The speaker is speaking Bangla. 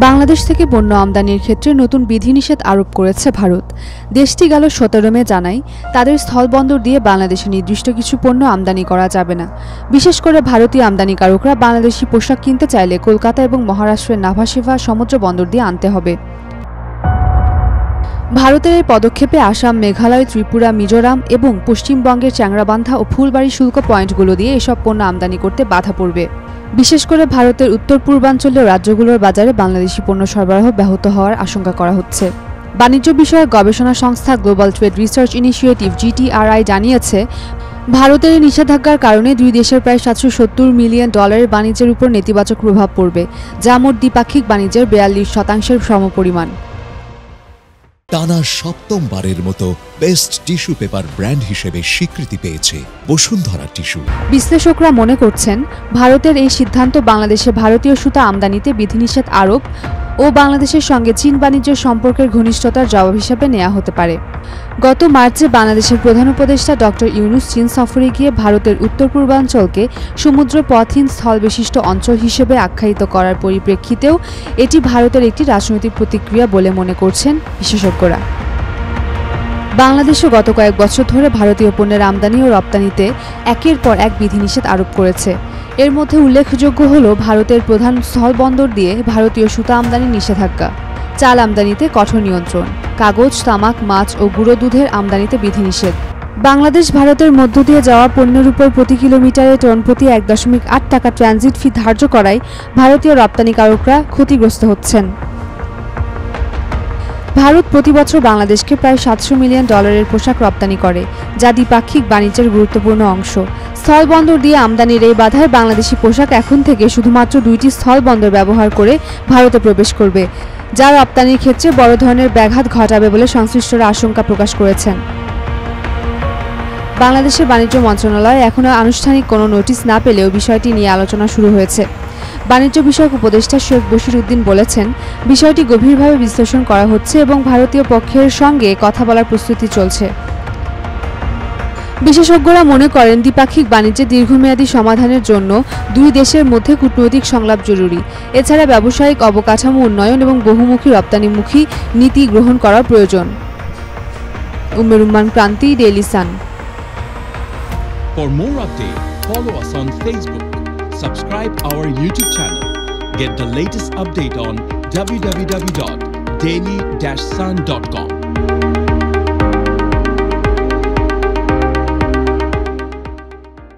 বাংলাদেশ থেকে পণ্য আমদানির ক্ষেত্রে নতুন বিধিনিষেধ আরোপ করেছে ভারত। দেশটি গেল ১৭ মে জানায় তাদের স্থলবন্দর দিয়ে বাংলাদেশে নির্দিষ্ট কিছু পণ্য আমদানি করা যাবে না। বিশেষ করে ভারতীয় আমদানিকারকরা বাংলাদেশি পোশাক কিনতে চাইলে কলকাতা এবং মহারাষ্ট্রের নাভাশিভা সমুদ্র বন্দর দিয়ে আনতে হবে। ভারতের এই পদক্ষেপে আসাম, মেঘালয়, ত্রিপুরা, মিজোরাম এবং পশ্চিমবঙ্গের চ্যাংরাবান্ধা ও ফুলবাড়ি শুল্ক পয়েন্টগুলো দিয়ে এসব পণ্য আমদানি করতে বাধা পড়বে। বিশেষ করে ভারতের উত্তর পূর্বাঞ্চলীয় রাজ্যগুলোর বাজারে বাংলাদেশি পণ্য সরবরাহ ব্যাহত হওয়ার আশঙ্কা করা হচ্ছে। বাণিজ্য বিষয়ক গবেষণা সংস্থা global trade research initiative GTRI জানিয়েছে, ভারতের এই নিষেধাজ্ঞার কারণে দুই দেশের প্রায় $770 মিলিয়ন বাণিজ্যের উপর নেতিবাচক প্রভাব পড়বে, যা মোট দ্বিপাক্ষিক বাণিজ্যের 42% সমপরিমাণ। টানা সপ্তমবারের মতো বেস্ট টিস্যু পেপার ব্র্যান্ড হিসেবে স্বীকৃতি পেয়েছে বসুন্ধরা টিস্যু। বিশ্লেষকরা মনে করছেন, ভারতের এই সিদ্ধান্ত বাংলাদেশে ভারতীয় সুতা আমদানিতে বিধিনিষেধ আরোপ ও বাংলাদেশের সঙ্গে চীন বাণিজ্য সম্পর্কের ঘনিষ্ঠতার জবাব হিসেবে নেওয়া হতে পারে। গত মার্চে বাংলাদেশের প্রধান উপদেষ্টা ডক্টর ইউনুস চীন সফরে গিয়ে ভারতের উত্তর পূর্বাঞ্চলকে সমুদ্র পথহীন স্থলবিশিষ্ট অঞ্চল হিসেবে আখ্যায়িত করার পরিপ্রেক্ষিতেও এটি ভারতের একটি রাজনৈতিক প্রতিক্রিয়া বলে মনে করছেন বিশেষজ্ঞরা। বাংলাদেশও গত কয়েক বছর ধরে ভারতীয় পণ্যের আমদানি ও রপ্তানিতে একের পর এক বিধিনিষেধ আরোপ করেছে। এর মধ্যে উল্লেখযোগ্য হল ভারতের প্রধান স্থলবন্দর দিয়ে ভারতীয় সুতা আমদানির নিষেধাজ্ঞা, চাল আমদানিতে কঠোর নিয়ন্ত্রণ, কাগজ, তামাক, মাছ ও গুঁড়ো দুধের আমদানিতে বিধিনিষেধ। বাংলাদেশ ভারতের মধ্য দিয়ে যাওয়া পণ্যের উপর প্রতি কিলোমিটারে টনপ্রতি 1.8 টাকা ট্রানজিট ফি ধার্য করায় ভারতীয় রপ্তানিকারকরা ক্ষতিগ্রস্ত হচ্ছেন। ভারত প্রতি বছর বাংলাদেশকে প্রায় $700 মিলিয়ন পোশাক রপ্তানি করে, যা দ্বিপাক্ষিক বাণিজ্যের গুরুত্বপূর্ণ অংশ। স্থলবন্দর দিয়ে আমদানির এই বাধায় বাংলাদেশি পোশাক এখন থেকে শুধুমাত্র 2টি স্থলবন্দর ব্যবহার করে ভারতে প্রবেশ করবে, যা রপ্তানির ক্ষেত্রে বড় ধরনের ব্যাঘাত ঘটাবে বলে সংশ্লিষ্টরা আশঙ্কা প্রকাশ করেছেন। বাংলাদেশের বাণিজ্য মন্ত্রণালয় এখনও আনুষ্ঠানিক কোনো নোটিশ না পেলেও বিষয়টি নিয়ে আলোচনা শুরু হয়েছে। বাণিজ্য বিষয়ক উপদেষ্টা শেখ বশির উদ্দিন বলেছেন, বিষয়টি গভীরভাবে বিশ্লেষণ করা হচ্ছে এবং ভারতীয় পক্ষের সঙ্গে কথা বলার প্রস্তুতি চলছে। বিশেষজ্ঞরা মনে করেন, দ্বিপাক্ষিক বাণিজ্যে দীর্ঘমেয়াদী সমাধানের জন্য দুই দেশের মধ্যে কূটনৈতিক সংলাপ জরুরি। এছাড়া ব্যবসায়িক অবকাঠামো উন্নয়ন এবং বহুমুখী রপ্তানিমুখী নীতি গ্রহণ করা প্রয়োজন। উম্মেরুম্মান ক্রান্তি, Daily Sun. For more updates, follow us on Facebook. Subscribe our YouTube channel. Get the latest update on www.daily-sun.com.